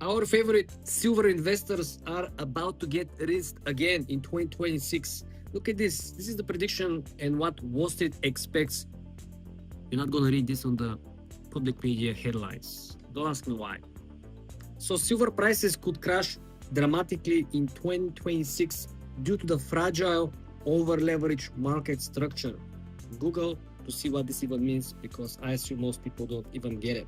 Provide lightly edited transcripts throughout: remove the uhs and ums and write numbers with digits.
Our favorite silver investors are about to get risked again in 2026. Look at this. This is the prediction and what Wall Street expects. You're not going to read this on the public media headlines. Don't ask me why. So silver prices could crash dramatically in 2026 due to the fragile, over-leveraged market structure. Google to see what this even means, because I assume most people don't even get it.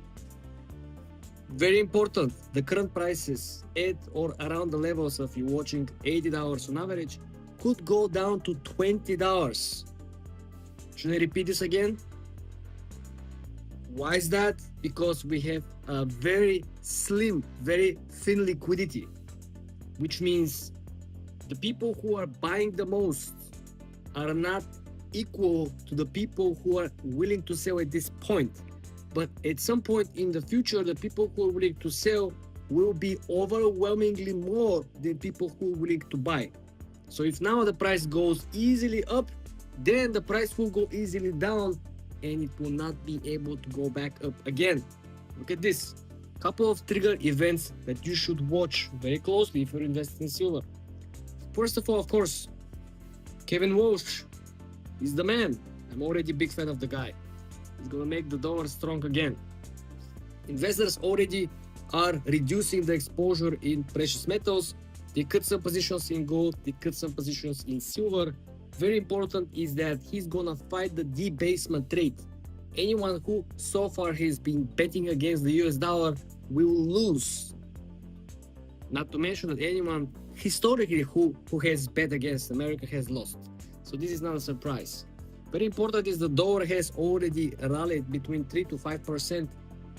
Very important, the current prices at or around the levels of you watching $80 on average could go down to $20. Should I repeat this again? Why is that? Because we have a very slim, very thin liquidity, which means the people who are buying the most are not equal to the people who are willing to sell at this point. But at some point in the future, the people who are willing to sell will be overwhelmingly more than people who are willing to buy. So if now the price goes easily up, then the price will go easily down and it will not be able to go back up again. Look at this. Couple of trigger events that you should watch very closely if you're investing in silver. First of all, of course, Kevin Walsh is the man. I'm already a big fan of the guy. He's gonna make the dollar strong again. Investors already are reducing the exposure in precious metals. They cut some positions in gold, they cut some positions in silver. Very important is that he's gonna fight the debasement trade. Anyone who so far has been betting against the US dollar will lose. Not to mention that anyone historically who has bet against America has lost. So this is not a surprise. Very important is the dollar has already rallied between 3 to 5%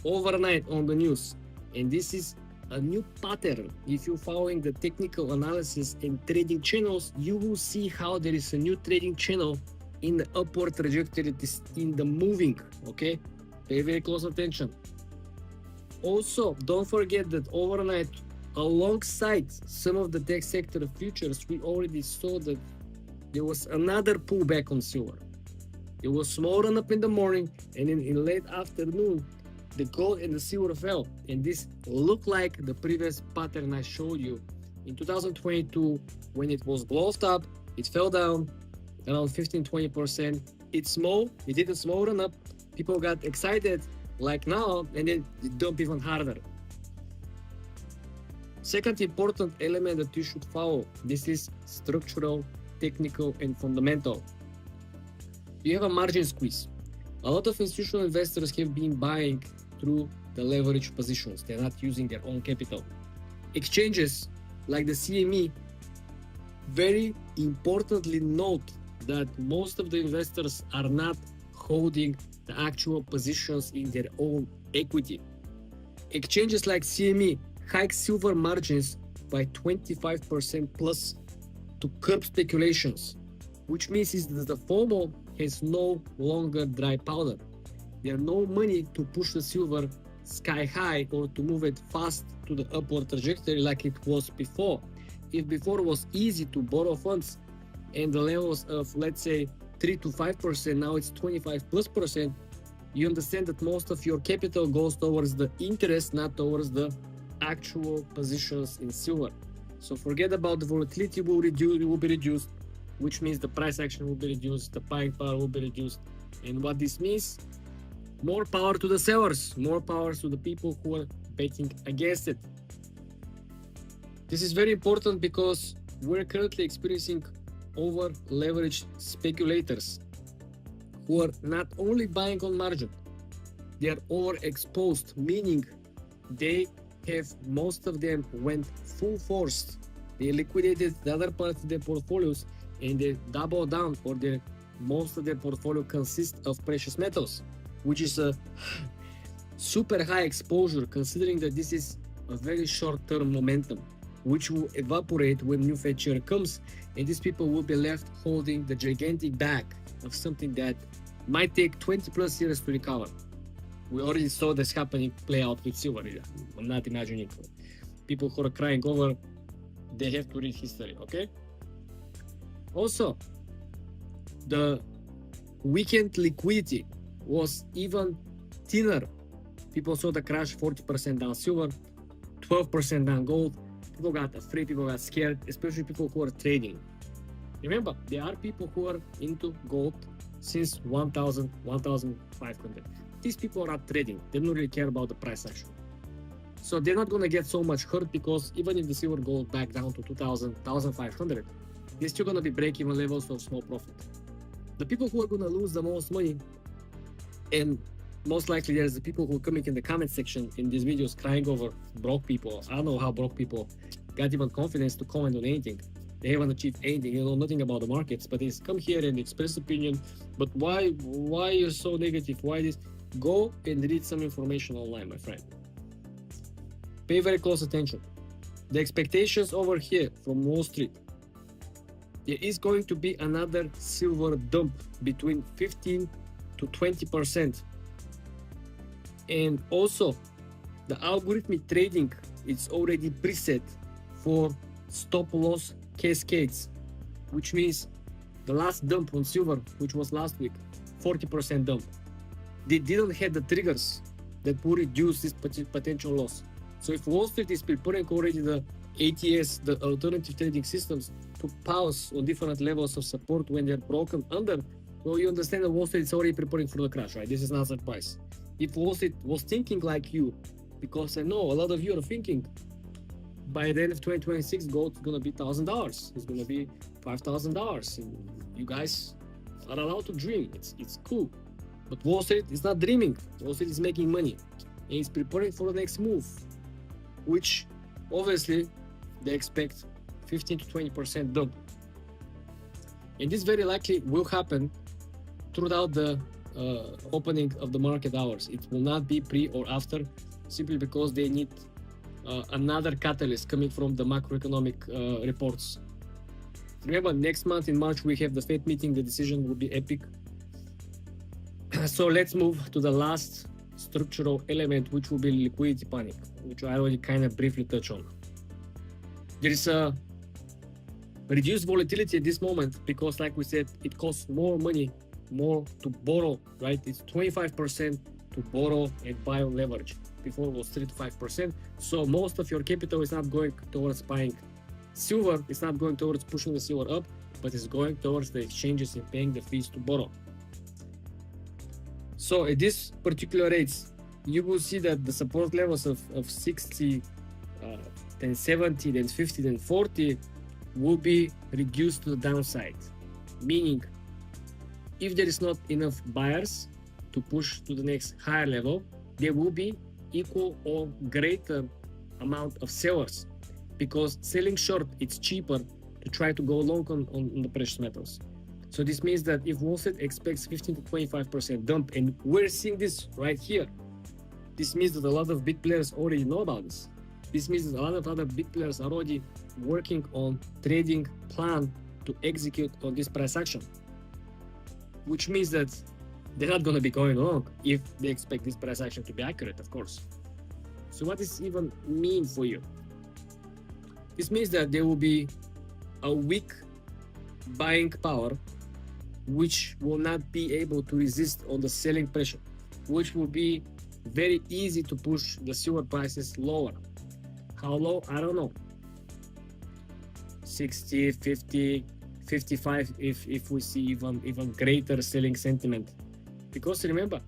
overnight on the news. And this is a new pattern. If you're following the technical analysis and trading channels, you will see how there is a new trading channel in the upward trajectory, in the moving, okay? Pay very close attention. Also, don't forget that overnight, alongside some of the tech sector futures, we already saw that there was another pullback on silver. It was small run up in the morning, and then in late afternoon, the gold and the silver fell. And this looked like the previous pattern I showed you. In 2022, when it was blown up, it fell down around 15-20%. It did a small run up. People got excited like now, and then it dumped even harder. Second important element that you should follow, this is structural, technical, and fundamental. You have a margin squeeze. A lot of institutional investors have been buying through the leverage positions. They're not using their own capital. Exchanges like the CME very importantly note that most of the investors are not holding the actual positions in their own equity. Exchanges like CME hike silver margins by 25% plus to curb speculations, which means is that the FOMO has no longer dry powder. There's no money to push the silver sky high or to move it fast to the upward trajectory like it was before. If before it was easy to borrow funds and the levels of, let's say, 3 to 5%, now it's 25+%, you understand that most of your capital goes towards the interest, not towards the actual positions in silver. So forget about the volatility will be reduced, which means the price action will be reduced, the buying power will be reduced. And what this means, more power to the sellers, more power to the people who are betting against it. This is very important because we're currently experiencing over-leveraged speculators who are not only buying on margin, they are overexposed, meaning they have, most of them went full force. They liquidated the other parts of their portfolios and they double down, or most of their portfolio consists of precious metals, which is a super high exposure considering that this is a very short-term momentum, which will evaporate when new Fed chair comes, and these people will be left holding the gigantic bag of something that might take 20+ years to recover. We already saw this happening play out with silver. I'm not imagining. People who are crying over, they have to read history, okay? Also, the weekend liquidity was even thinner. People saw the crash 40% down silver, 12% down gold. People got afraid, people got scared, especially people who are trading. Remember, there are people who are into gold since 1,000, 1,500. These people are not trading. They don't really care about the price action. So they're not going to get so much hurt, because even if the silver goes back down to 2,000, 1,500, they're still going to be break-even levels of small profit. The people who are going to lose the most money, and most likely there's the people who are coming in the comment section in these videos crying over broke people. I don't know how broke people got even confidence to comment on anything. They haven't achieved anything, they know nothing about the markets, but they come here and express opinion. But why you're so negative? Why this? Go and read some information online, my friend. Pay very close attention. The expectations over here from Wall Street, there is going to be another silver dump between 15 to 20%. And also, the algorithmic trading is already preset for stop loss cascades, which means the last dump on silver, which was last week, 40% dump, they didn't have the triggers that would reduce this potential loss. So if Wall Street is preparing already the ATS, the alternative trading systems, to pause on different levels of support when they're broken under, well, you understand that Wall Street is already preparing for the crash, right? This is not a surprise. If Wall Street was thinking like you, because I know a lot of you are thinking, by the end of 2026, gold is going to be $1,000. It's going to be $5,000. You guys are allowed to dream. It's cool. But Wall Street is not dreaming. Wall Street is making money. And it's preparing for the next move, which obviously they expect 15 to 20% dump. And this very likely will happen throughout the opening of the market hours. It will not be pre or after, simply because they need another catalyst coming from the macroeconomic reports. Remember, next month in March, we have the Fed meeting. The decision will be epic. So let's move to the last structural element, which will be liquidity panic, which I already kind of briefly touched on. There is a reduced volatility at this moment because, like we said, it costs more money, more to borrow, right? It's 25% to borrow and buy on leverage. Before it was 3 to 5%. So most of your capital is not going towards buying silver. It's not going towards pushing the silver up, but it's going towards the exchanges and paying the fees to borrow. So at this particular rates, you will see that the support levels of 60, then 70, then 50, then 40 will be reduced to the downside. Meaning, if there is not enough buyers to push to the next higher level, there will be equal or greater amount of sellers, because selling short, it's cheaper to try to go long on the precious metals. So this means that if Wall Street expects 15 to 25% dump, and we're seeing this right here, this means that a lot of big players already know about this. This means that a lot of other big players are already working on trading plan to execute on this price action, which means that they're not going to be going long if they expect this price action to be accurate, of course. So what does this even mean for you? This means that there will be a weak buying power, which will not be able to resist on the selling pressure, which will be very easy to push the silver prices lower. How low? I don't know. 60, 50, 55 if we see even greater selling sentiment. Because remember,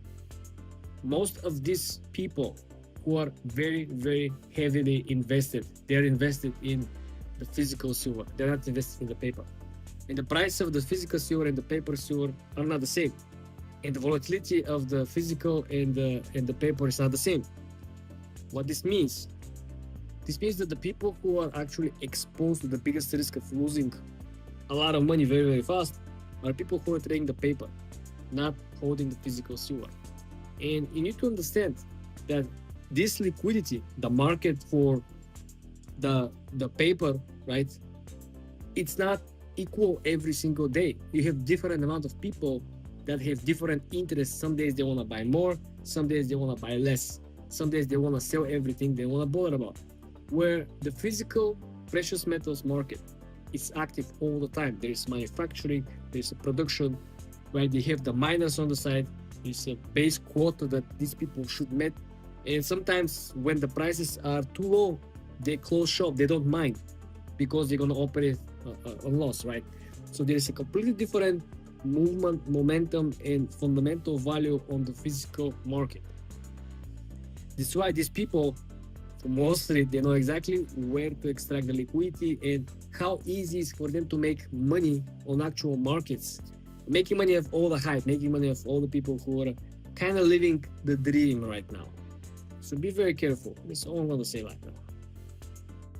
most of these people who are very, very heavily invested, they're invested in the physical silver. They're not invested in the paper. And the price of the physical silver and the paper silver are not the same. And the volatility of the physical and the paper is not the same. What this means? This means that the people who are actually exposed to the biggest risk of losing a lot of money very, very fast are people who are trading the paper, not holding the physical silver. And you need to understand that this liquidity, the market for the paper, right, it's not equal every single day. You have different amount of people that have different interests. Some days they want to buy more, some days they want to buy less, some days they want to sell everything they want to bother about. Where the physical precious metals market is active all the time. There is manufacturing, there's a production, right? They have the miners on the side, there's a base quota that these people should meet. And sometimes when the prices are too low they close shop, they don't mind, because they're going to operate on loss, right? So there's a completely different movement, momentum, and fundamental value on the physical market. That's why these people from Wall Street, they know exactly where to extract the liquidity and how easy it is for them to make money on actual markets. Making money of all the hype, making money of all the people who are kind of living the dream right now. So be very careful. That's all I'm going to say right now.